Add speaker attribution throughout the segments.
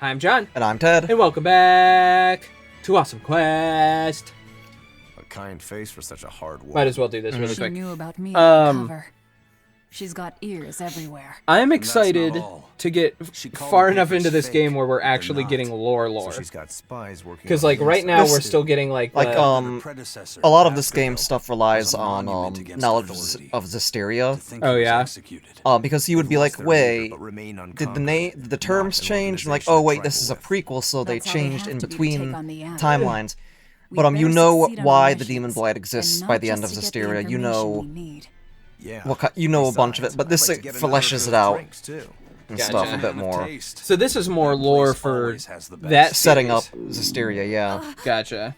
Speaker 1: I'm John.
Speaker 2: And I'm Ted.
Speaker 1: And welcome back to Awesome Quest.
Speaker 3: A kind face for such a hard woman.
Speaker 1: Might as well do this really
Speaker 4: She
Speaker 1: quick.
Speaker 4: knew about me on the cover. She's got ears everywhere.
Speaker 1: I'm excited to get far enough into this game where we're
Speaker 3: but
Speaker 1: actually
Speaker 3: not.
Speaker 1: getting lore.
Speaker 3: So she's got spies working.
Speaker 1: Because,
Speaker 3: on
Speaker 1: like,
Speaker 3: the
Speaker 1: right now
Speaker 3: inside.
Speaker 1: we're still getting, like,
Speaker 2: Like,
Speaker 1: the...
Speaker 2: a lot of this game stuff relies on knowledge of Zestiria.
Speaker 1: Oh, yeah?
Speaker 2: Because you would be like, wait, did the terms change? And like, oh wait, this is a prequel, so they
Speaker 4: That's how they
Speaker 2: changed
Speaker 4: have
Speaker 2: in
Speaker 4: to do to
Speaker 2: between
Speaker 4: take on the end.
Speaker 2: timelines.
Speaker 4: We
Speaker 2: But you
Speaker 4: better
Speaker 2: know
Speaker 4: succeed on
Speaker 2: why
Speaker 4: our
Speaker 2: the Demon
Speaker 4: missions,
Speaker 2: Blight
Speaker 4: and
Speaker 2: exists
Speaker 4: not
Speaker 2: by the end of
Speaker 4: just to get the
Speaker 2: Zestiria. You
Speaker 4: information
Speaker 2: know,
Speaker 4: we need.
Speaker 3: Yeah.
Speaker 2: you know a bunch of it, but this fleshes it out and
Speaker 1: Gotcha.
Speaker 2: stuff a bit more.
Speaker 1: So this is more lore for that
Speaker 2: Setting
Speaker 1: series.
Speaker 2: up Zestiria, yeah.
Speaker 1: Gotcha.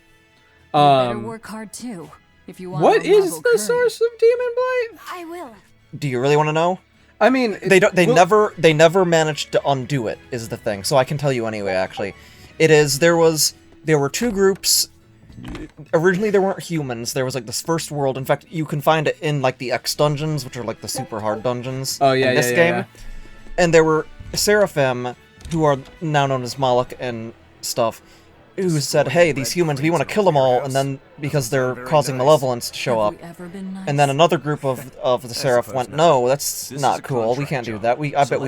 Speaker 4: You better work hard too, if you want.
Speaker 1: What
Speaker 4: to
Speaker 1: is
Speaker 4: level
Speaker 1: the
Speaker 4: courage.
Speaker 1: source of Demon Blight?
Speaker 4: I will.
Speaker 2: Do you really want to know?
Speaker 1: I mean...
Speaker 2: They never managed to undo it, is the thing. So I can tell you anyway, actually. There were two groups. Originally there weren't humans. There was like this first world. In fact, you can find it in like the X dungeons, which are like the super hard dungeons in this game.
Speaker 1: Yeah.
Speaker 2: And there were Seraphim, who are now known as Moloch and stuff, who said, hey, these humans, we want to kill them all, and then, because they're causing malevolence to show up.
Speaker 4: Have we ever been nice?
Speaker 2: And then another group of the Seraph went, no, that's not cool. We can't do that. I bet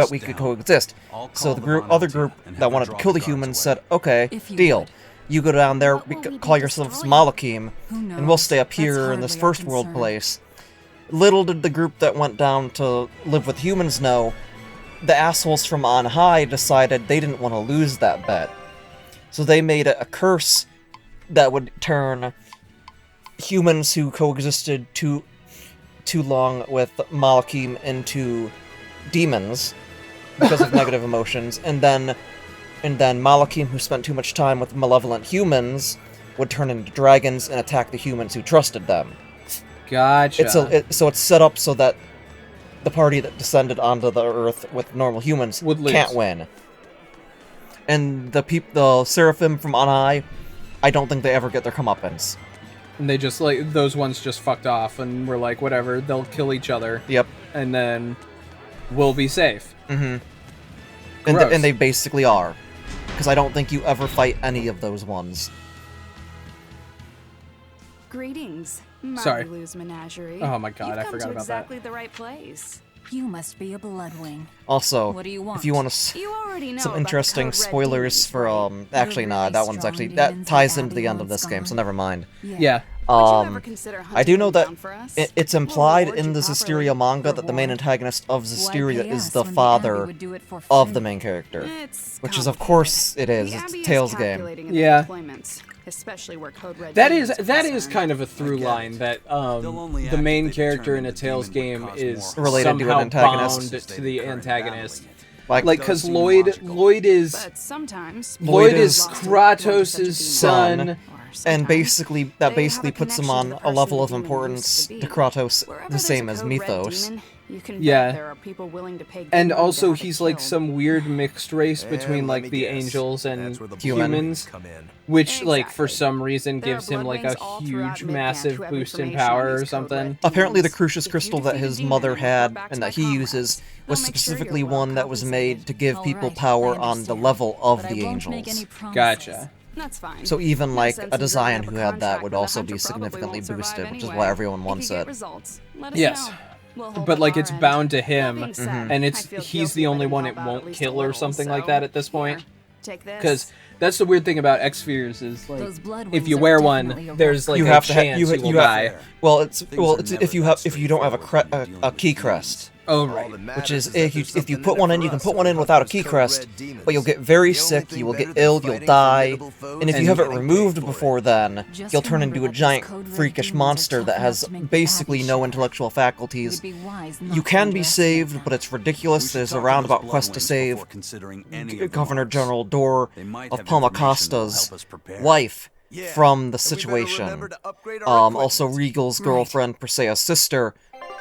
Speaker 2: we could coexist. So the other group that wanted to kill the humans said, okay, deal. You go down there, call yourselves Malachim, and we'll stay up here in this first world place. Little did the group that went down to live with humans know, the assholes from on high decided they didn't want to lose that bet. So they made a curse that would turn humans who coexisted too long with Malachim into demons because of negative emotions, and then Malachim, who spent too much time with malevolent humans, would turn into dragons and attack the humans who trusted them.
Speaker 1: Gotcha.
Speaker 2: So it's set up so that the party that descended onto the Earth with normal humans can't win. And the Seraphim from on high, I don't think they ever get their comeuppance.
Speaker 1: And they just, like, those ones just fucked off and were like, whatever, they'll kill each other.
Speaker 2: Yep.
Speaker 1: And then we'll be safe.
Speaker 2: Mm-hmm.
Speaker 1: Gross.
Speaker 2: And they basically are. Because I don't think you ever fight any of those ones.
Speaker 5: Greetings,
Speaker 1: Sorry.
Speaker 5: Marvelous Menagerie.
Speaker 1: Oh my god,
Speaker 5: You've
Speaker 1: I
Speaker 5: come
Speaker 1: forgot
Speaker 5: to
Speaker 1: about
Speaker 5: exactly the right place.
Speaker 4: You must be a Bloodwing.
Speaker 2: Also,
Speaker 4: What do you want?
Speaker 2: if you want to
Speaker 5: You already know
Speaker 2: some
Speaker 5: about
Speaker 2: interesting
Speaker 5: the code red
Speaker 2: spoilers
Speaker 5: demons,
Speaker 2: for
Speaker 5: right?
Speaker 2: actually
Speaker 4: The
Speaker 2: nah,
Speaker 4: really
Speaker 2: that one's
Speaker 4: strong
Speaker 2: actually
Speaker 4: demons
Speaker 2: that ties
Speaker 4: that
Speaker 2: into the end of
Speaker 4: Abigail's
Speaker 2: this game, so
Speaker 4: gone.
Speaker 2: never mind.
Speaker 1: Yeah.
Speaker 5: Would you ever consider
Speaker 2: I
Speaker 5: hunting
Speaker 2: do know
Speaker 5: them
Speaker 2: that
Speaker 5: down for us?
Speaker 2: it's
Speaker 5: We'll
Speaker 2: implied
Speaker 5: reward
Speaker 2: in
Speaker 5: you
Speaker 2: the
Speaker 5: properly.
Speaker 2: Zestiria manga that the main
Speaker 5: Reward?
Speaker 2: antagonist of
Speaker 4: Why
Speaker 2: Zestiria
Speaker 4: pay
Speaker 2: is
Speaker 4: us
Speaker 2: the
Speaker 4: when
Speaker 2: father
Speaker 4: would do it for
Speaker 2: of
Speaker 4: free?
Speaker 2: the main character.
Speaker 5: It's
Speaker 2: Which is, of
Speaker 5: complicated.
Speaker 2: course, it is.
Speaker 5: The
Speaker 2: It's
Speaker 5: Abbey
Speaker 2: a
Speaker 5: is
Speaker 2: Tales game.
Speaker 5: calculating
Speaker 1: Yeah.
Speaker 5: its deployments, especially where code red
Speaker 1: That
Speaker 5: demons
Speaker 1: is
Speaker 5: are concerned.
Speaker 1: kind of a through line that the main character in a Tales game is
Speaker 2: Related to an
Speaker 1: somehow
Speaker 2: antagonist.
Speaker 1: bound to the antagonist.
Speaker 2: Like,
Speaker 1: Like, because Lloyd is
Speaker 5: But sometimes
Speaker 2: Lloyd
Speaker 1: is
Speaker 5: lost to a bunch of
Speaker 1: Kratos'
Speaker 5: demons.
Speaker 1: son.
Speaker 5: Or
Speaker 2: and
Speaker 5: sometimes
Speaker 2: basically
Speaker 5: they have a
Speaker 2: puts him
Speaker 5: connection
Speaker 2: on
Speaker 5: to the
Speaker 2: a level of
Speaker 5: person the demon
Speaker 2: importance
Speaker 5: used to
Speaker 2: to
Speaker 5: be.
Speaker 2: Kratos,
Speaker 5: Wherever
Speaker 2: the
Speaker 5: there's
Speaker 2: same
Speaker 5: a
Speaker 2: as
Speaker 5: code red
Speaker 2: Mythos.
Speaker 5: demon, you can
Speaker 1: Yeah.
Speaker 5: bet there are people willing to pay good
Speaker 1: And
Speaker 5: money
Speaker 1: also
Speaker 5: to have it
Speaker 1: he's like
Speaker 5: killed.
Speaker 1: some weird mixed race
Speaker 3: And
Speaker 1: between
Speaker 3: let
Speaker 1: like
Speaker 3: me
Speaker 1: the
Speaker 3: guess,
Speaker 1: angels and
Speaker 3: that's where the
Speaker 1: humans,
Speaker 3: Bloodwings come in.
Speaker 1: which like for
Speaker 5: Exactly.
Speaker 1: some reason
Speaker 5: There are
Speaker 1: gives him like a
Speaker 5: Bloodwings all throughout
Speaker 1: huge
Speaker 5: Midgard
Speaker 1: massive
Speaker 5: who have
Speaker 1: boost in
Speaker 5: information on
Speaker 1: power or
Speaker 5: these code
Speaker 1: something.
Speaker 5: red
Speaker 2: Apparently the
Speaker 5: demons.
Speaker 2: Crucius
Speaker 5: If you
Speaker 2: crystal that
Speaker 5: defeat a
Speaker 2: his
Speaker 5: demon
Speaker 2: mother
Speaker 5: and report
Speaker 2: had
Speaker 5: back
Speaker 2: and
Speaker 5: to
Speaker 2: that
Speaker 5: the
Speaker 2: he
Speaker 5: comrades,
Speaker 2: uses
Speaker 5: they'll
Speaker 2: was
Speaker 5: make sure you're
Speaker 2: specifically
Speaker 5: well
Speaker 2: one that was made
Speaker 5: compensated.
Speaker 2: to give
Speaker 4: All
Speaker 2: people
Speaker 4: right,
Speaker 2: power
Speaker 4: I
Speaker 2: on the
Speaker 4: understand.
Speaker 2: level of
Speaker 4: But
Speaker 2: the
Speaker 4: I won't make
Speaker 2: angels.
Speaker 4: any promises.
Speaker 1: Gotcha.
Speaker 5: That's fine.
Speaker 2: So even
Speaker 5: No
Speaker 2: like
Speaker 5: sense
Speaker 2: a
Speaker 5: in
Speaker 2: design
Speaker 5: drawing
Speaker 2: who
Speaker 5: up a
Speaker 2: had that
Speaker 5: contract
Speaker 2: would
Speaker 5: when the
Speaker 2: also
Speaker 5: hunter
Speaker 2: be
Speaker 5: probably
Speaker 2: significantly
Speaker 5: won't survive
Speaker 2: boosted, which is
Speaker 5: anyway.
Speaker 2: why everyone
Speaker 5: If
Speaker 2: wants
Speaker 5: you get
Speaker 2: it.
Speaker 5: results, let us
Speaker 1: Yes.
Speaker 5: know. We'll hold
Speaker 1: But
Speaker 5: up
Speaker 1: like
Speaker 5: our
Speaker 1: it's
Speaker 5: end.
Speaker 1: bound to
Speaker 5: That
Speaker 1: him,
Speaker 5: being said,
Speaker 1: and
Speaker 5: I
Speaker 1: it's
Speaker 5: feel
Speaker 1: he's
Speaker 5: guilty
Speaker 1: the only
Speaker 5: letting
Speaker 1: one
Speaker 5: help
Speaker 1: it
Speaker 5: out at
Speaker 1: won't
Speaker 5: least
Speaker 1: kill
Speaker 5: a
Speaker 1: or
Speaker 5: little,
Speaker 1: something like
Speaker 5: so
Speaker 1: that at this point.
Speaker 5: here, take this.
Speaker 1: Because that's the weird thing about X Spheres is like
Speaker 4: Those Bloodwings
Speaker 1: if you
Speaker 4: are
Speaker 1: wear
Speaker 4: definitely a
Speaker 1: one, there's like
Speaker 2: You
Speaker 1: a
Speaker 2: have to ha-
Speaker 1: chance
Speaker 2: you ha-
Speaker 1: you will
Speaker 2: you have-
Speaker 1: die.
Speaker 2: Well, it's
Speaker 3: Things are
Speaker 2: if you
Speaker 3: never
Speaker 2: have
Speaker 3: that
Speaker 2: if you don't have
Speaker 3: straightforward
Speaker 2: a key crest.
Speaker 1: Oh right.
Speaker 2: Which is if you put one in, you can put one in without a key crest, but you'll get very sick, you will get ill, you'll die, and if you have it removed before then,
Speaker 4: Just
Speaker 2: you'll turn
Speaker 4: remember
Speaker 2: into a
Speaker 4: that these
Speaker 2: giant
Speaker 4: code red
Speaker 2: freakish
Speaker 4: demons are
Speaker 2: monster
Speaker 4: tough
Speaker 2: that
Speaker 4: enough
Speaker 2: has
Speaker 4: to make the
Speaker 2: basically
Speaker 4: Abbey
Speaker 2: no
Speaker 4: shudder.
Speaker 2: intellectual
Speaker 4: It
Speaker 2: faculties.
Speaker 4: would be wise not
Speaker 2: You
Speaker 4: to
Speaker 2: can be
Speaker 4: underestimate
Speaker 2: saved,
Speaker 4: them.
Speaker 2: but it's ridiculous. There's a roundabout quest to save Governor General Dor of Palmacosta's wife from the situation. Also Regal's girlfriend, Persea's sister,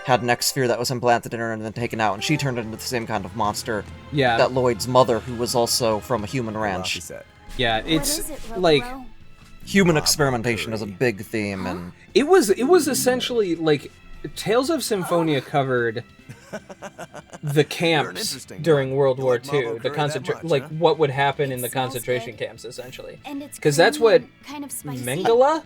Speaker 2: had an X-Sphere that was implanted in her and then taken out, and she turned into the same kind of monster
Speaker 1: Yeah.
Speaker 2: that Lloyd's mother, who was also from a human ranch.
Speaker 1: Yeah,
Speaker 6: What
Speaker 1: it's
Speaker 6: is it,
Speaker 1: like
Speaker 6: Lolo?
Speaker 2: Human experimentation is a big theme, and
Speaker 1: it was essentially like Tales of Symphonia covered the camps
Speaker 3: interesting
Speaker 1: during
Speaker 3: guy.
Speaker 1: World
Speaker 3: You
Speaker 1: War
Speaker 3: like Marlboro
Speaker 1: II, the
Speaker 3: Curry that much,
Speaker 1: like
Speaker 3: huh?
Speaker 1: what would happen in the
Speaker 6: It smells
Speaker 1: concentration
Speaker 6: good.
Speaker 1: camps, essentially.
Speaker 6: And it's
Speaker 1: Because that's what
Speaker 6: creamy and kind of spicy.
Speaker 1: Mengele?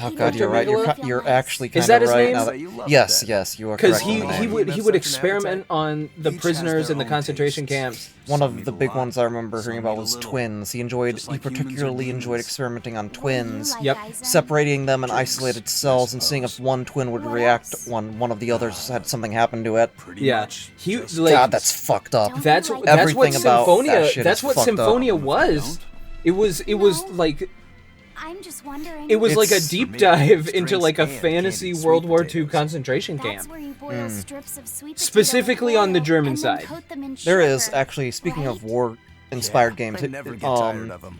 Speaker 2: Oh
Speaker 6: You
Speaker 2: god,
Speaker 6: know,
Speaker 2: you're right. You're
Speaker 6: I feel
Speaker 2: you're
Speaker 6: nice.
Speaker 2: actually kind
Speaker 1: Is
Speaker 2: of
Speaker 1: that his
Speaker 2: right.
Speaker 1: name?
Speaker 2: now
Speaker 3: So
Speaker 2: that-
Speaker 3: you love
Speaker 2: yes,
Speaker 3: that.
Speaker 2: yes, you are
Speaker 1: Because
Speaker 2: correct. in the
Speaker 1: he
Speaker 2: name.
Speaker 1: would
Speaker 3: Have such an
Speaker 1: experiment
Speaker 3: appetite.
Speaker 1: on the
Speaker 3: Each has
Speaker 1: prisoners
Speaker 3: their
Speaker 1: in the
Speaker 3: own
Speaker 1: concentration
Speaker 3: tastes.
Speaker 1: camps.
Speaker 2: One
Speaker 3: Some
Speaker 2: of
Speaker 3: eat
Speaker 2: the
Speaker 3: a
Speaker 2: big
Speaker 3: lot,
Speaker 2: ones I remember
Speaker 3: some
Speaker 2: hearing
Speaker 3: eat
Speaker 2: about
Speaker 3: a
Speaker 2: was
Speaker 3: little.
Speaker 2: twins. He
Speaker 3: Just like humans are
Speaker 2: particularly enjoyed
Speaker 3: humans.
Speaker 2: experimenting on
Speaker 6: What do you
Speaker 2: twins,
Speaker 6: like,
Speaker 1: Yep.
Speaker 6: Eisen?
Speaker 2: separating them in
Speaker 3: Drinks,
Speaker 2: isolated
Speaker 3: I
Speaker 2: cells and seeing if
Speaker 3: suppose.
Speaker 2: one twin would
Speaker 6: What
Speaker 2: react
Speaker 6: else?
Speaker 2: when one of the others had something happen to it.
Speaker 3: Pretty
Speaker 1: Yeah,
Speaker 3: much.
Speaker 1: he
Speaker 3: Just
Speaker 1: like
Speaker 2: God, that's fucked up.
Speaker 6: Don't
Speaker 1: that's
Speaker 6: you like
Speaker 1: that's what
Speaker 2: Everything about
Speaker 1: Symphonia.
Speaker 2: that shit
Speaker 1: That's
Speaker 2: is
Speaker 1: what
Speaker 2: fucked up.
Speaker 1: Symphonia was. It was
Speaker 6: No.
Speaker 1: like
Speaker 6: I'm just wondering.
Speaker 1: it was like a
Speaker 2: It's-
Speaker 1: deep
Speaker 3: For me,
Speaker 1: dive
Speaker 3: it's
Speaker 1: into
Speaker 3: drinks
Speaker 1: like a
Speaker 3: and
Speaker 1: fantasy
Speaker 3: candied
Speaker 1: World
Speaker 3: sweet
Speaker 1: War II
Speaker 3: potatoes.
Speaker 1: concentration
Speaker 6: That's
Speaker 1: camp.
Speaker 6: where you boil strips of sweet potato
Speaker 1: Specifically
Speaker 6: with
Speaker 1: on the
Speaker 6: oil
Speaker 1: German
Speaker 6: and then
Speaker 1: side.
Speaker 6: coat them in
Speaker 2: There is
Speaker 6: sugar,
Speaker 2: actually, speaking of
Speaker 6: right?
Speaker 2: war-inspired games,
Speaker 3: I never get tired of them.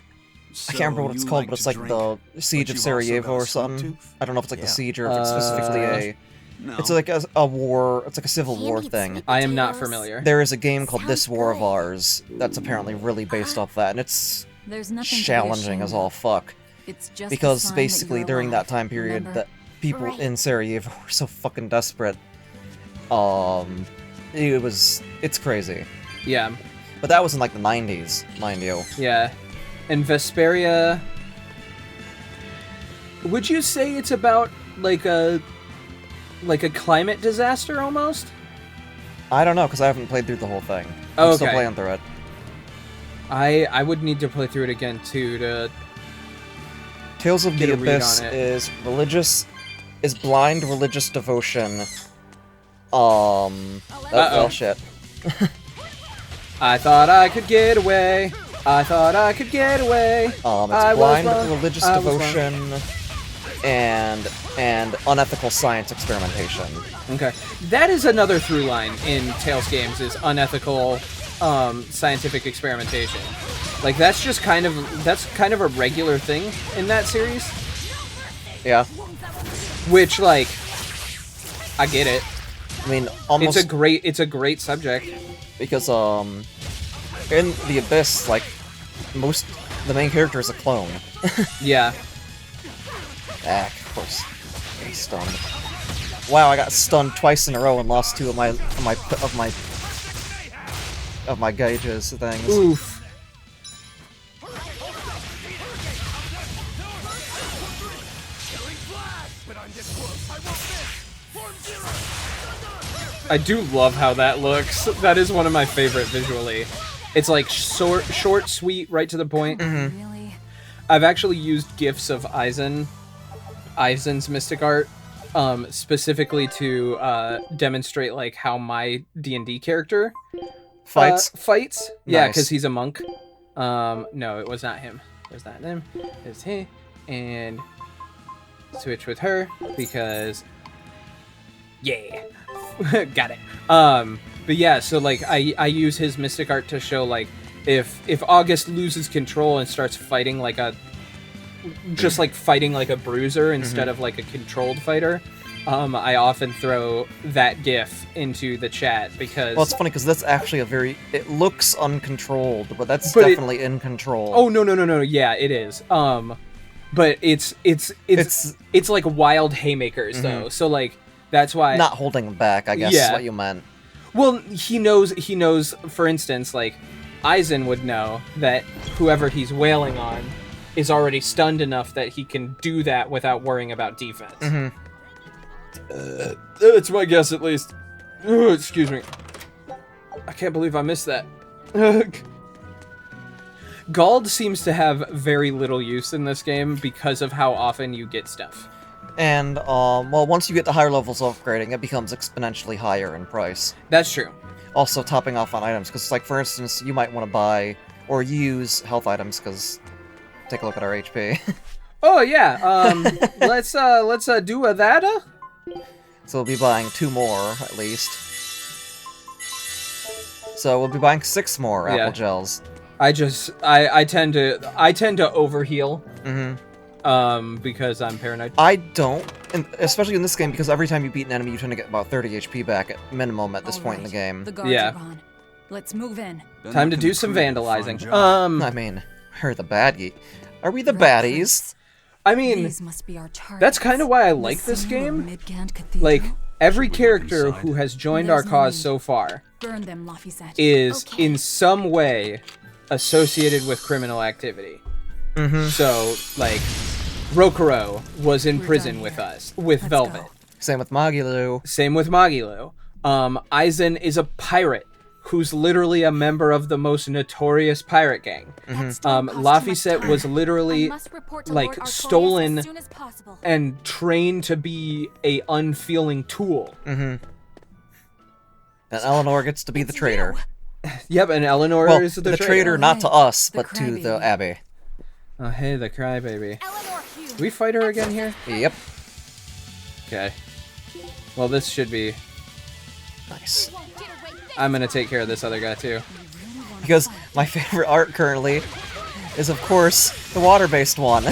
Speaker 2: I can't remember what it's called, but it's like the Siege of Sarajevo or something. I don't know if it's like the
Speaker 3: Yeah.
Speaker 2: Siege or if it's specifically a...
Speaker 7: No.
Speaker 2: It's like a war, it's like a civil war
Speaker 6: Candied
Speaker 2: thing.
Speaker 6: sweet
Speaker 1: I am not
Speaker 6: potatoes.
Speaker 1: familiar.
Speaker 2: There is a game called
Speaker 6: Sounds
Speaker 2: This War of
Speaker 6: good.
Speaker 2: Ours that's apparently really based off that, and it's
Speaker 4: There's nothing to be
Speaker 2: challenging as
Speaker 4: ashamed
Speaker 2: all
Speaker 4: of.
Speaker 2: fuck.
Speaker 4: It's just a
Speaker 2: Because
Speaker 4: sign that
Speaker 2: basically
Speaker 4: you're
Speaker 2: during
Speaker 4: alive,
Speaker 2: that time period,
Speaker 4: remember?
Speaker 2: that people
Speaker 6: Right.
Speaker 2: in Sarajevo were so fucking desperate. It's crazy.
Speaker 1: Yeah,
Speaker 2: But that was in like the 90s, mind you.
Speaker 1: yeah. And Vesperia. Would you say it's about like a climate disaster almost?
Speaker 2: I don't know, because I haven't played through the whole thing.
Speaker 1: Oh,
Speaker 2: I'm still
Speaker 1: okay.
Speaker 2: playing through it.
Speaker 1: I would need to play through it again too to
Speaker 2: Tales of
Speaker 1: Get
Speaker 2: the
Speaker 1: a read
Speaker 2: Abyss
Speaker 1: on it.
Speaker 2: is blind religious devotion.
Speaker 1: Uh-oh.
Speaker 2: Well, shit.
Speaker 1: I thought I could get away. I thought I could get away.
Speaker 2: It's
Speaker 1: I was
Speaker 2: blind
Speaker 1: wrong.
Speaker 2: religious
Speaker 1: I was wrong.
Speaker 2: devotion and unethical science experimentation.
Speaker 1: Okay, that is another through line in Tales games is unethical scientific experimentation. Like that's kind of a regular thing in that series.
Speaker 2: Yeah,
Speaker 1: Which like I get it.
Speaker 2: I mean almost
Speaker 1: It's a great subject.
Speaker 2: because in the Abyss, like the main character is a clone.
Speaker 1: Yeah.
Speaker 2: Of course, getting stunned. Wow, I got stunned twice in a row and lost two of my gauges things.
Speaker 1: Oof. I do love how that looks. That is one of my favorite visually. It's like short, sweet, right to the point.
Speaker 4: Really?
Speaker 1: I've actually used GIFs of Eisen's mystic art, specifically to demonstrate like how my D&D character fights. Yeah,
Speaker 2: Nice.
Speaker 1: because he's a monk. No, it was not him. It was not him. It's he. And switch with her because yeah, got it. But yeah, so like I use his mystic art to show like if August loses control and starts fighting like fighting like a bruiser instead of like a controlled fighter. I often throw that GIF into the chat because
Speaker 2: Well, it's funny because that's actually it looks uncontrolled, but that's
Speaker 1: But it-
Speaker 2: definitely in control.
Speaker 1: oh no, yeah, it is. But it's like wild haymakers though, so like that's why
Speaker 2: Not holding back, I guess is
Speaker 1: Yeah.
Speaker 2: what you meant.
Speaker 1: Well, he knows, for instance, like, Eisen would know that whoever he's wailing on is already stunned enough that he can do that without worrying about defense. That's my guess, at least. Excuse me. I can't believe I missed that. Gald seems to have very little use in this game because of how often you get stuff.
Speaker 2: And, well, once you get to higher levels of upgrading, it becomes exponentially higher in price.
Speaker 1: That's true.
Speaker 2: Also topping off on items, because, like, for instance, you might want to buy or use health items, because take a look at our HP.
Speaker 1: Oh yeah, let's do a that.
Speaker 2: So we'll be buying 2 more, at least. So we'll be buying 6 more
Speaker 1: Yeah.
Speaker 2: apple gels.
Speaker 1: I tend to overheal. Because I'm paranoid.
Speaker 2: I don't, and especially in this game, because every time you beat an enemy, you tend to get about 30 HP back at minimum at this point in the game.
Speaker 4: The guards
Speaker 1: Yeah.
Speaker 4: are gone. Let's move in.
Speaker 1: Time to do some vandalizing.
Speaker 2: I mean, we're the bad guy. Are we the baddies?
Speaker 1: I mean,
Speaker 4: These must be our targets.
Speaker 1: that's kind of why I like
Speaker 4: The
Speaker 1: this
Speaker 4: symbol of
Speaker 1: game.
Speaker 4: Midgand Cathedral?
Speaker 1: Like, every character who has joined our cause so far
Speaker 4: Burn them, Laphicet.
Speaker 1: is
Speaker 6: Okay.
Speaker 1: in some way associated with criminal activity. So, like, Rokuro was in
Speaker 4: We're
Speaker 1: prison
Speaker 4: done
Speaker 1: with
Speaker 4: here.
Speaker 1: us, with
Speaker 4: Let's
Speaker 1: Velvet.
Speaker 4: go.
Speaker 2: Same with Magilu.
Speaker 1: Same with Magilu. Aizen is a pirate who's literally a member of the most notorious pirate gang.
Speaker 6: That storm caused too much
Speaker 1: Laphicet
Speaker 6: time.
Speaker 1: was
Speaker 6: I
Speaker 1: literally
Speaker 6: must report to
Speaker 1: like
Speaker 6: Lord Artorias
Speaker 1: stolen
Speaker 6: as soon as possible.
Speaker 1: and trained to be a unfeeling tool.
Speaker 2: And Eleanor gets to be the traitor.
Speaker 1: Yep, and Eleanor
Speaker 2: Well,
Speaker 1: is the,
Speaker 2: the
Speaker 1: traitor.
Speaker 2: traitor not to us,
Speaker 4: The
Speaker 2: but to the
Speaker 4: crybaby.
Speaker 2: Abbey.
Speaker 1: Oh, hey, the crybaby.
Speaker 6: Eleanor Hugh.
Speaker 1: Do we fight her again here?
Speaker 2: Yep.
Speaker 1: Okay. Well, this should be...
Speaker 2: Nice.
Speaker 6: Won't get away this
Speaker 1: I'm gonna take care of this other guy, too.
Speaker 2: Because my favorite art currently is, of course, the water-based one.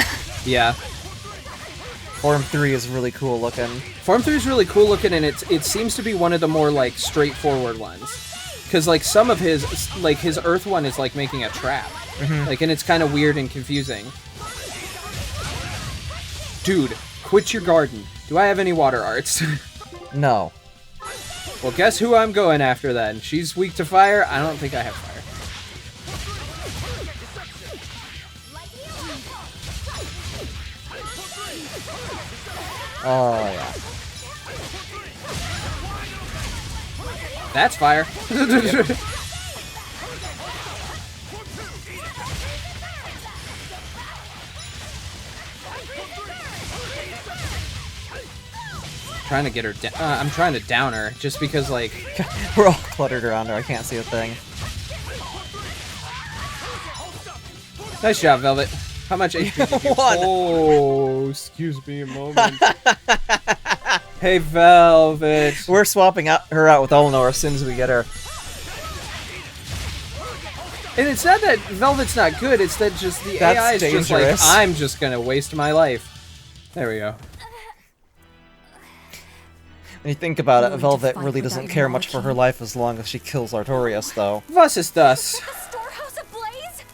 Speaker 1: Yeah.
Speaker 2: Form 3 is really cool looking.
Speaker 1: Form 3 is really cool looking, and it seems to be one of the more, like, straightforward ones. Because, like, some of his... Like, his Earth one is, like, making a trap. Like, and it's kind of weird and confusing. Dude, quit your garden. Do I have any water arts?
Speaker 2: No.
Speaker 1: Well, guess who I'm going after, then? She's weak to fire? I don't think I have fire.
Speaker 2: Oh, yeah.
Speaker 1: That's fire. Trying to get her down. I'm trying to down her just because, like,
Speaker 2: We're all cluttered around her. I can't see a thing.
Speaker 1: nice job, Velvet. How much HP did you?
Speaker 2: One.
Speaker 1: Oh, excuse me a moment. Hey, Velvet.
Speaker 2: We're swapping her out with Eleanor as soon as we get her.
Speaker 1: And it's not that Velvet's not good. It's that just the
Speaker 2: That's
Speaker 1: AI is just like,
Speaker 2: dangerous.
Speaker 1: I'm just gonna waste my life. There we go.
Speaker 2: When you think about it,
Speaker 4: Willing to
Speaker 2: Velvet
Speaker 4: fight
Speaker 2: really
Speaker 4: without
Speaker 2: doesn't
Speaker 4: your
Speaker 2: care much for her
Speaker 4: molecule.
Speaker 2: life as long as she kills Artorias, though.
Speaker 1: Was ist das?
Speaker 6: the storehouse ablaze?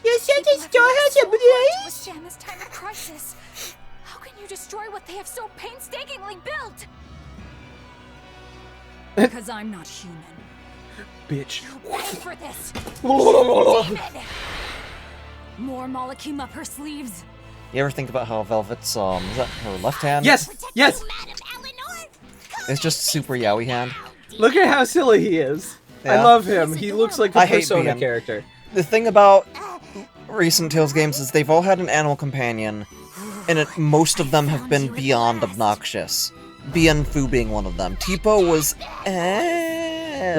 Speaker 1: You said the storehouse
Speaker 6: To
Speaker 1: ablaze?
Speaker 6: withstand this time of crisis. How can you destroy what they have so painstakingly built?
Speaker 4: Because I'm not human.
Speaker 1: Bitch.
Speaker 6: Pay for this. Demon. More molecule up her sleeves.
Speaker 2: You ever think about how Velvet's, is that her left hand?
Speaker 1: Yes, yes.
Speaker 6: Madam Eleanor.
Speaker 2: It's just super yaoi hand.
Speaker 1: Look at how silly he is. I
Speaker 2: Yeah.
Speaker 1: love him. He looks like a
Speaker 2: I hate
Speaker 1: Persona
Speaker 2: being-
Speaker 1: character.
Speaker 2: The thing about recent Tales games is they've all had an animal companion, and most of them have been beyond obnoxious. Bienfu being one of them. Tipo was...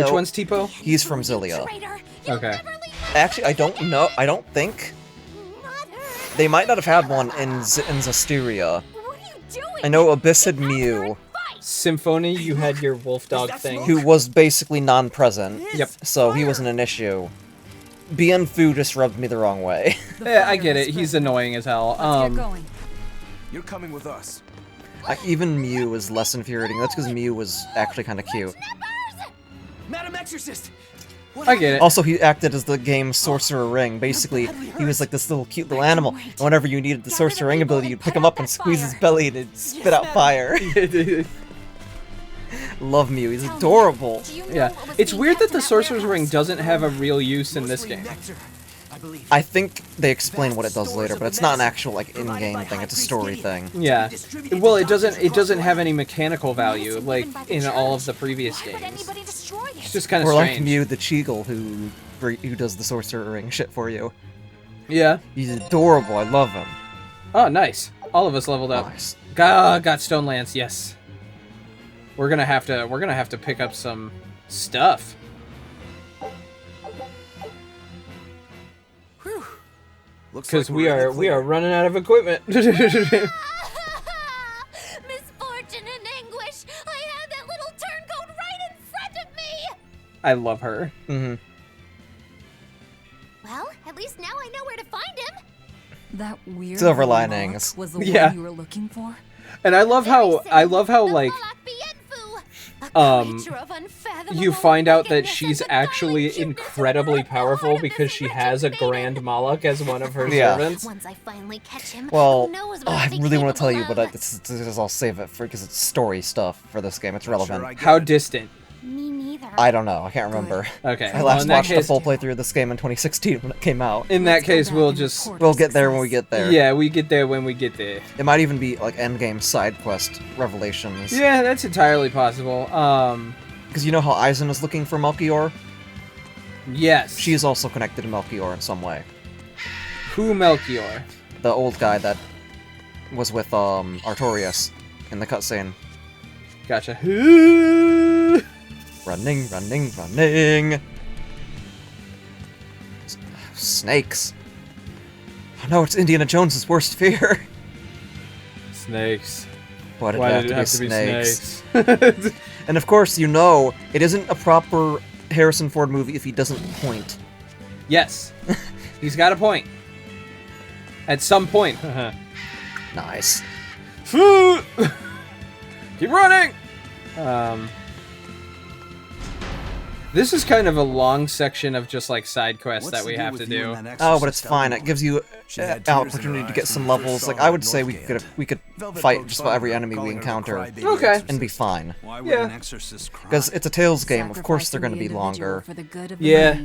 Speaker 1: Which one's Tipo?
Speaker 2: He's from Zilia.
Speaker 6: Traitor.
Speaker 1: Okay.
Speaker 2: Actually, I don't know. I don't think. They might not have had one in Zasteria.
Speaker 6: What are you doing?
Speaker 2: I know Abyss had Mew,
Speaker 1: Symphony, you had your wolf dog thing.
Speaker 2: who was basically non-present.
Speaker 1: Yep.
Speaker 2: So he wasn't an issue. Bienfu just rubbed me the wrong way.
Speaker 1: Yeah, I get it. He's annoying as hell.
Speaker 4: Let's get going.
Speaker 3: You're coming with us.
Speaker 2: Even Mew was less infuriating. That's because Mew was actually kind of cute.
Speaker 3: Madam Exorcist! What
Speaker 1: I get it.
Speaker 2: Also, he acted as the game's Sorcerer Ring. Basically, he was like this little cute little animal. And whenever you needed the Sorcerer Ring ability, you'd pick him up and squeeze his belly and it'd spit out fire. Love Mew. He's adorable.
Speaker 6: Do you know
Speaker 1: Yeah,
Speaker 6: what was
Speaker 1: it's
Speaker 6: being
Speaker 1: weird
Speaker 6: kept
Speaker 1: that the
Speaker 6: in that
Speaker 1: Sorcerer's Ring
Speaker 6: warehouse?
Speaker 1: doesn't have a real use in this game.
Speaker 3: Nectar, I believe.
Speaker 2: I think they explain what it does later, but it's not an actual like in-game thing. It's a story thing.
Speaker 1: Yeah. Well, it doesn't have any mechanical value like in all of the previous
Speaker 6: Why would
Speaker 1: games.
Speaker 6: anybody destroy it?
Speaker 1: It's just kind of
Speaker 2: Or like
Speaker 1: strange.
Speaker 2: Mew the Cheagle, who does the Sorcerer Ring shit for you.
Speaker 1: Yeah.
Speaker 2: He's adorable. I love him.
Speaker 1: Oh, nice. All of us leveled up.
Speaker 2: Nice.
Speaker 1: Got Stone Lance. Yes. We're gonna have to pick up some stuff.
Speaker 3: Looks
Speaker 1: Because
Speaker 3: like
Speaker 1: we
Speaker 3: we're in the
Speaker 1: are
Speaker 3: clear.
Speaker 1: running out of equipment.
Speaker 6: Misfortune and anguish! I had that little turncoat right in front of me!
Speaker 1: I love her.
Speaker 2: Mm-hmm.
Speaker 6: Well, at least now I know where to find him.
Speaker 4: That weird
Speaker 2: Silver
Speaker 4: little
Speaker 2: linings.
Speaker 4: Moloch was the
Speaker 1: Yeah.
Speaker 4: one you were looking for?
Speaker 1: And I love how like you find out that she's actually incredibly powerful because she has a Grand Moloch as one of her
Speaker 2: Yeah.
Speaker 1: servants.
Speaker 6: Once I finally catch him,
Speaker 2: Well,
Speaker 6: who knows
Speaker 2: Oh, I really want to tell you, but I'll save it because it's story stuff for this game. It's relevant.
Speaker 1: How distant?
Speaker 6: Me neither.
Speaker 2: I don't know. I can't remember.
Speaker 1: Okay.
Speaker 2: I last
Speaker 1: in that
Speaker 2: watched the
Speaker 1: case,
Speaker 2: full playthrough of this game in 2016 when it came out.
Speaker 1: in that case, we'll just
Speaker 2: We'll get there when we get there.
Speaker 1: yeah, we get there when we get there.
Speaker 2: It might even be like endgame side quest revelations.
Speaker 1: Yeah, that's entirely possible.
Speaker 2: Because you know how Aizen is looking for Melchior?
Speaker 1: Yes.
Speaker 2: She is also connected to Melchior in some way.
Speaker 1: Who Melchior?
Speaker 2: The old guy that was with Artorias in the cutscene.
Speaker 1: Gotcha.
Speaker 2: Running, running, running. Snakes. Oh no, it's Indiana Jones's worst fear.
Speaker 1: Snakes.
Speaker 2: Why did
Speaker 1: Why
Speaker 2: it have
Speaker 1: did it
Speaker 2: to
Speaker 1: have
Speaker 2: be
Speaker 1: to be
Speaker 2: snakes?
Speaker 1: snakes?
Speaker 2: And of course, you know, it isn't a proper Harrison Ford movie if he doesn't point.
Speaker 1: Yes. He's got a point. At some point.
Speaker 2: Nice.
Speaker 1: Keep running! This is kind of a long section of just like side quests that we have to do.
Speaker 2: Oh, but it's fine. It gives you an opportunity to get some levels. Like I would say, we could fight just about every enemy we encounter
Speaker 1: Okay.
Speaker 2: and be fine.
Speaker 1: Yeah.
Speaker 2: Because it's a Tales game. Of course, they're going to be longer.
Speaker 1: Yeah.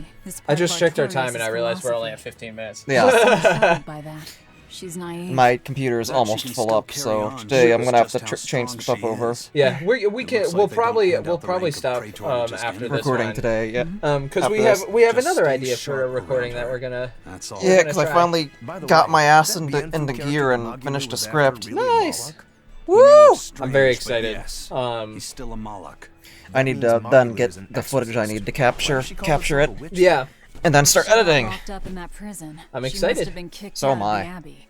Speaker 1: I just checked our time and I realized we're only at 15 minutes.
Speaker 2: Yeah.
Speaker 4: By that. She's naive.
Speaker 2: My computer is almost full up, so today I'm gonna have to change some stuff over.
Speaker 1: Yeah, we'll probably stop after this
Speaker 2: Recording
Speaker 1: one.
Speaker 2: today, yeah.
Speaker 1: Because
Speaker 2: After
Speaker 1: we have
Speaker 2: this.
Speaker 1: another idea for a recording that we're gonna.
Speaker 3: That's all.
Speaker 2: Yeah, because I
Speaker 1: try.
Speaker 2: finally got my ass into gear and
Speaker 3: I'll give
Speaker 2: finished
Speaker 3: you
Speaker 2: a
Speaker 3: a
Speaker 2: script.
Speaker 3: bad really
Speaker 1: Nice.
Speaker 2: Woo!
Speaker 1: I'm very excited.
Speaker 3: He's still a Moloch.
Speaker 2: I need to then get the footage I need to capture it,
Speaker 1: Yeah,
Speaker 2: and then start editing.
Speaker 4: Locked up in that prison.
Speaker 1: I'm
Speaker 4: She must
Speaker 1: excited.
Speaker 4: have been kicked
Speaker 2: So
Speaker 4: out
Speaker 2: am
Speaker 4: of the
Speaker 2: I.
Speaker 4: Abbey.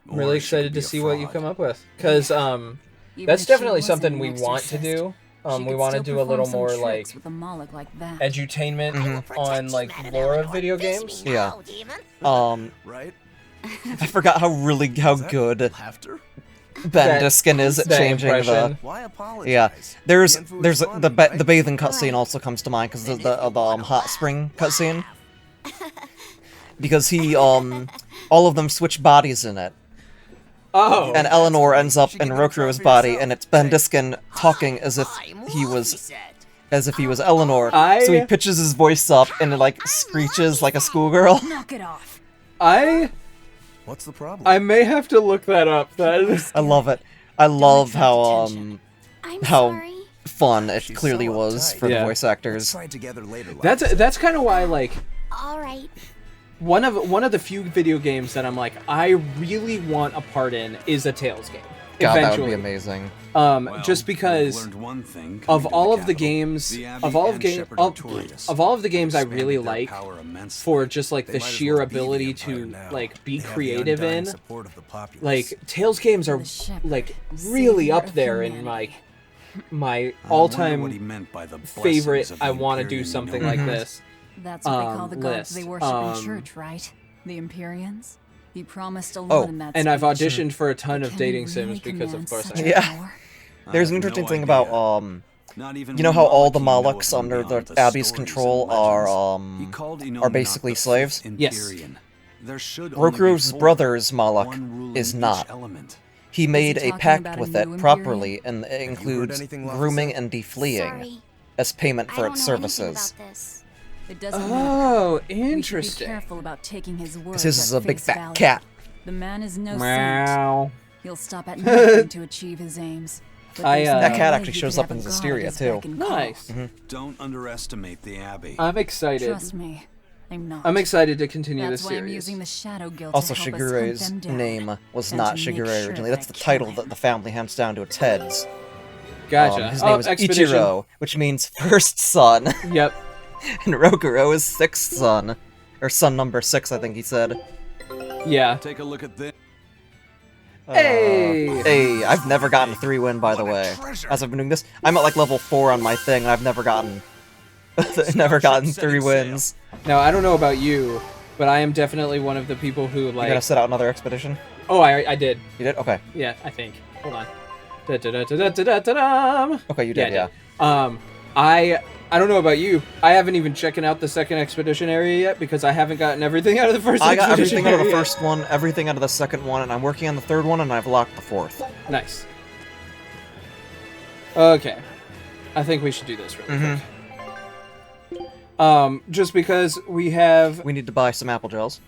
Speaker 1: I'm really excited to see what you come up with. Because
Speaker 4: Even
Speaker 1: that's
Speaker 4: if she
Speaker 1: definitely
Speaker 4: wasn't
Speaker 1: something
Speaker 4: an
Speaker 1: we want to
Speaker 4: exorcist,
Speaker 1: do.
Speaker 4: she
Speaker 1: We
Speaker 4: could
Speaker 1: want to
Speaker 4: still
Speaker 1: do a little
Speaker 4: perform some
Speaker 1: more
Speaker 4: tricks
Speaker 1: like
Speaker 4: with a Moloch like that.
Speaker 1: edutainment on like lore of video games.
Speaker 2: Yeah.
Speaker 3: Right?
Speaker 2: I forgot how good
Speaker 3: Laughter?
Speaker 2: Ben Diskin is at
Speaker 1: that
Speaker 2: changing
Speaker 1: impression.
Speaker 3: Why apologize?
Speaker 2: Yeah, there's
Speaker 3: The info is fun,
Speaker 2: the
Speaker 3: right?
Speaker 2: bathing cutscene also comes to mind because the hot spring cutscene. Because he all of them switch bodies in it,
Speaker 1: Oh,
Speaker 2: and Eleanor ends up in Rokuro's body, and it's Ben Diskin talking as if he was Eleanor. So he pitches his voice up and it like screeches like a schoolgirl.
Speaker 4: Knock it off.
Speaker 3: What's the problem?
Speaker 1: I may have to look that up. That is...
Speaker 2: I love it. I love how
Speaker 6: I'm
Speaker 2: how
Speaker 6: sorry.
Speaker 2: fun it
Speaker 3: She's
Speaker 2: clearly
Speaker 3: so
Speaker 2: was
Speaker 3: uptight.
Speaker 2: for the
Speaker 1: Yeah.
Speaker 2: voice
Speaker 3: Let's
Speaker 2: actors.
Speaker 3: try it together later.
Speaker 1: That's kind of why like
Speaker 6: All right.
Speaker 1: one of the few video games that I'm like I really want a part in is a Tales game.
Speaker 2: God, that would
Speaker 1: Eventually.
Speaker 2: be amazing.
Speaker 1: Just because of all of the games of all of the games I really like for just like the sheer ability to like be creative in, like Tales games are like really up there in my all-time favorite. I want to do something like this.
Speaker 4: That's what they call the gods
Speaker 1: list.
Speaker 4: they worship in church, right? The Empyreans? He promised a lot
Speaker 2: Oh,
Speaker 4: in that
Speaker 1: And I've
Speaker 4: speech.
Speaker 1: auditioned for a ton
Speaker 4: But
Speaker 1: of
Speaker 4: can
Speaker 1: dating
Speaker 4: he
Speaker 1: sims
Speaker 4: really
Speaker 1: because of
Speaker 4: command
Speaker 1: course
Speaker 4: such
Speaker 1: I
Speaker 4: a
Speaker 2: Yeah.
Speaker 4: power?
Speaker 2: There's an interesting thing about you know how all the Molochs under the Abbey's control are basically slaves?
Speaker 1: Yes.
Speaker 2: Rokuro's brother's Moloch is not. He made a
Speaker 4: talking
Speaker 2: pact
Speaker 4: about a
Speaker 2: with
Speaker 4: new
Speaker 2: it
Speaker 4: Empyrean?
Speaker 2: properly, and it
Speaker 3: heard
Speaker 2: includes
Speaker 3: anything Laufey
Speaker 2: grooming
Speaker 3: said?
Speaker 2: and defleeing
Speaker 6: Sorry.
Speaker 2: as payment
Speaker 6: I
Speaker 2: for
Speaker 6: don't
Speaker 2: its
Speaker 6: know anything
Speaker 2: services.
Speaker 6: about this.
Speaker 4: It doesn't matter.
Speaker 1: Oh,
Speaker 4: We should be
Speaker 1: interesting.
Speaker 4: careful about taking his word.
Speaker 2: Because his is a big fat cat.
Speaker 4: The man is no saint.
Speaker 1: Meow.
Speaker 4: He'll stop at nothing to achieve his aims. But
Speaker 1: I,
Speaker 4: there's
Speaker 1: That
Speaker 4: no
Speaker 2: cat
Speaker 4: way
Speaker 2: actually
Speaker 4: he
Speaker 2: shows
Speaker 4: could
Speaker 2: up
Speaker 4: have
Speaker 2: in
Speaker 4: a god
Speaker 2: Zestiria,
Speaker 4: at his
Speaker 2: too.
Speaker 4: beck and call.
Speaker 1: Nice.
Speaker 3: Don't underestimate the Abbey.
Speaker 1: I'm excited.
Speaker 4: Trust me, I'm not.
Speaker 1: I'm excited to continue
Speaker 4: That's
Speaker 1: this
Speaker 4: why I'm
Speaker 1: series.
Speaker 4: using the shadow guild
Speaker 2: Also,
Speaker 4: to help us
Speaker 2: Shigure's
Speaker 4: hunt them down.
Speaker 2: name was
Speaker 4: and
Speaker 2: not
Speaker 4: to make
Speaker 2: Shigure
Speaker 4: sure
Speaker 2: originally.
Speaker 4: that
Speaker 2: That's the
Speaker 4: I kill
Speaker 2: title
Speaker 4: him.
Speaker 2: that the family hands down to its heads.
Speaker 1: Gotcha.
Speaker 2: His name was
Speaker 1: Expedition.
Speaker 2: Ichiro, which means first son,
Speaker 1: Yep.
Speaker 2: and Rokuro is sixth son. Or son number 6, I think he said.
Speaker 1: Yeah.
Speaker 3: Take a look at this.
Speaker 1: Hey!
Speaker 2: Hey, I've never gotten a 3-win, by the way. As I've been doing this, I'm at like level 4 on my thing, and I've never gotten 3 wins.
Speaker 1: Now I don't know about you, but I am definitely one of the people who
Speaker 2: You
Speaker 1: like.
Speaker 2: gonna set out another expedition?
Speaker 1: Oh, I did.
Speaker 2: You did? Okay.
Speaker 1: Yeah, I think. Hold on. Da-da-da-da-da-da-da-dum.
Speaker 2: Okay, you did, yeah.
Speaker 1: I I don't know about you. I haven't even checking out the second expedition area yet because I haven't gotten everything out of the first
Speaker 2: I got
Speaker 1: expedition
Speaker 2: everything out of the
Speaker 1: area.
Speaker 2: first one, everything out of the second one, and I'm working on the third one, and I've locked the fourth.
Speaker 1: Nice. Okay. I think we should do this really quick. Just because we have...
Speaker 2: We need to buy some apple gels.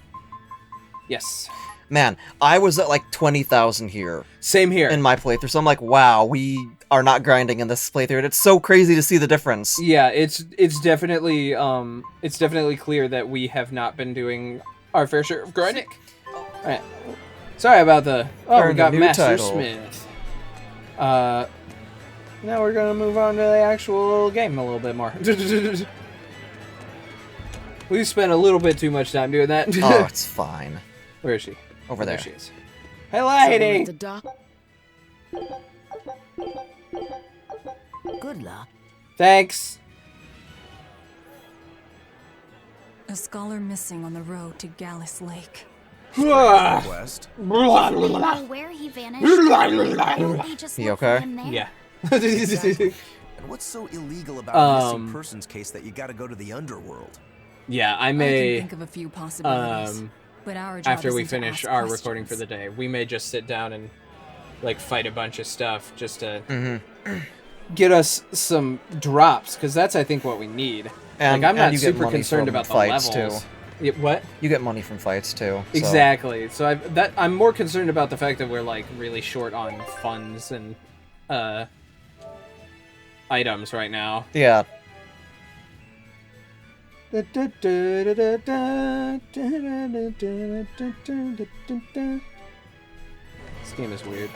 Speaker 1: Yes.
Speaker 2: Man, I was at like 20,000 here
Speaker 1: Same here.
Speaker 2: in my playthrough, so I'm like, wow, we are not grinding in this playthrough, and it's so crazy to see the difference.
Speaker 1: Yeah, it's definitely clear that we have not been doing our fair share of grinding. Alright. Sorry about the... Oh, we
Speaker 2: Earned a
Speaker 1: got
Speaker 2: new
Speaker 1: Master
Speaker 2: title.
Speaker 1: Smith. Now we're gonna move on to the actual game a little bit more. We spent a little bit too much time doing that.
Speaker 2: Oh, it's fine.
Speaker 1: Where is she?
Speaker 2: Over there.
Speaker 1: There she is. Hey, lady!
Speaker 5: The doc.
Speaker 6: Good luck.
Speaker 1: Thanks.
Speaker 4: A scholar missing on the road to Gallus Lake.
Speaker 3: Quest.
Speaker 6: Where he vanished. He just
Speaker 2: You
Speaker 6: left
Speaker 2: okay?
Speaker 6: him there.
Speaker 1: Yeah.
Speaker 3: And what's so illegal about a missing
Speaker 1: Um,
Speaker 3: persons case that you gotta go to the underworld?
Speaker 1: Yeah, I
Speaker 4: I can
Speaker 1: may...
Speaker 4: think of a few possibilities. But our job
Speaker 1: after we
Speaker 4: isn't to
Speaker 1: finish
Speaker 4: ask
Speaker 1: our recording for
Speaker 4: questions.
Speaker 1: the day, we may just sit down and like fight a bunch of stuff just to get us some drops, because that's I think what we need.
Speaker 2: And-
Speaker 1: like I'm
Speaker 2: and
Speaker 1: not
Speaker 2: you get
Speaker 1: super
Speaker 2: money
Speaker 1: concerned
Speaker 2: from
Speaker 1: about the
Speaker 2: fights,
Speaker 1: levels.
Speaker 2: too.
Speaker 1: What?
Speaker 2: You get money from fights, too. So.
Speaker 1: Exactly. So I'm more concerned about the fact that we're like really short on funds and items right now.
Speaker 2: Yeah.
Speaker 1: This game is weird.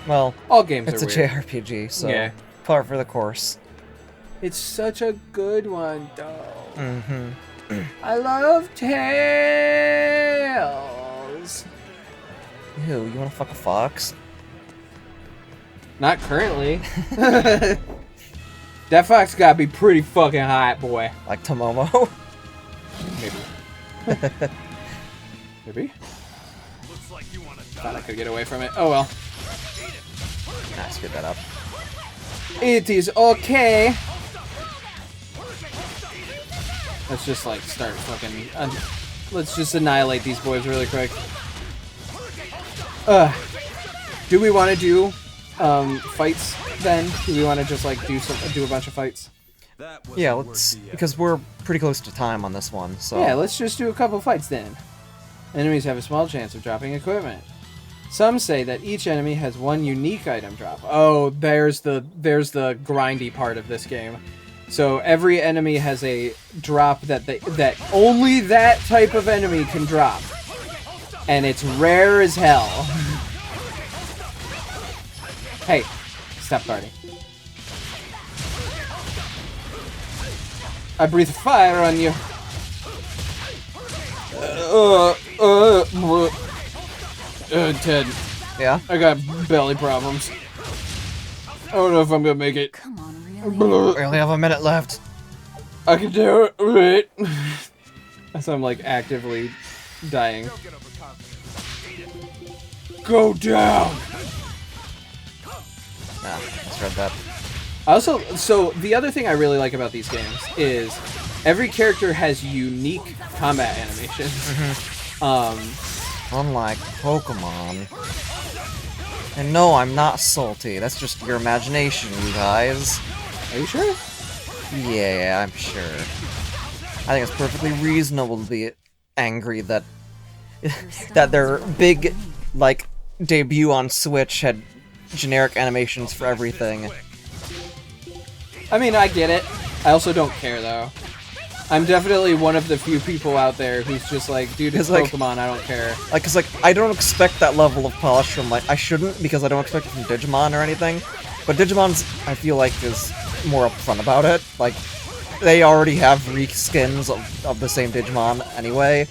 Speaker 2: Well,
Speaker 1: All games
Speaker 2: it's
Speaker 1: are
Speaker 2: a
Speaker 1: weird.
Speaker 2: JRPG, so
Speaker 1: Yeah.
Speaker 2: par for the course.
Speaker 1: It's such a good one, though. I love Tales.
Speaker 2: Ew, you wanna fuck a fox?
Speaker 1: Not currently. That fox gotta be pretty fucking hot, boy.
Speaker 2: Like Tomomo?
Speaker 1: Maybe. Maybe. Thought I could get away from it. Oh well.
Speaker 2: Nah, screwed that up.
Speaker 1: It is okay. Let's just like start fucking. Let's just annihilate these boys really quick. Do we want to do fights then? Do we want to just like do a bunch of fights?
Speaker 3: That was
Speaker 2: Yeah,
Speaker 3: the
Speaker 2: let's...
Speaker 3: worst yet.
Speaker 2: Because we're pretty close to time on this one, so...
Speaker 1: Yeah, let's just do a couple fights then. Enemies have a small chance of dropping equipment. Some say that each enemy has one unique item drop. Oh, there's the grindy part of this game. So every enemy has a drop that only that type of enemy can drop. And it's rare as hell. Hey, stop guarding. I breathe fire on you. Ted,
Speaker 2: Yeah?
Speaker 1: I got belly problems. I don't know if I'm gonna make it.
Speaker 4: Come on, really?
Speaker 2: We only have a minute left.
Speaker 1: I can do it, right? So I'm like actively dying. Go down!
Speaker 2: Nah, misread that.
Speaker 1: So the other thing I really like about these games is every character has unique combat animations.
Speaker 2: Unlike Pokemon. And no, I'm not salty. That's just your imagination, you guys.
Speaker 1: Are you sure?
Speaker 2: Yeah, I'm sure. I think it's perfectly reasonable to be angry that that their big, like, debut on Switch had generic animations for everything.
Speaker 1: I mean, I get it. I also don't care, though. I'm definitely one of the few people out there who's just like, dude, it's
Speaker 2: It's like-
Speaker 1: Pokemon, I don't care.
Speaker 2: Like, 'cause, like, I don't expect that level of polish from, like, I shouldn't, because I don't expect it from Digimon or anything, but Digimon's, I feel like, is more upfront about it. Like, they already have reskins of the same Digimon anyway,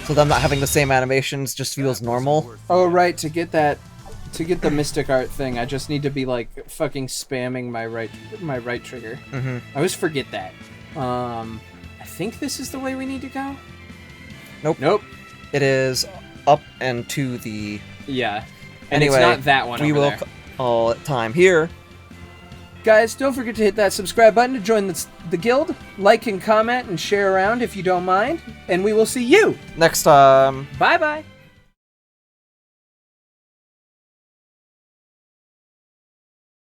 Speaker 2: so them not having the same animations just feels normal.
Speaker 1: Oh, right, to get the Mystic Art thing, I just need to be, like, fucking spamming my right trigger. I always forget that. I think this is the way we need to go?
Speaker 2: Nope.
Speaker 1: Nope.
Speaker 2: It is up and to the...
Speaker 1: Yeah. And
Speaker 2: Anyway,
Speaker 1: it's not that one
Speaker 2: we
Speaker 1: over
Speaker 2: will
Speaker 1: there.
Speaker 2: all time here.
Speaker 1: Guys, don't forget to hit that subscribe button to join the guild. Like and comment and share around if you don't mind. And we will see you
Speaker 2: Next time.
Speaker 1: Bye-bye.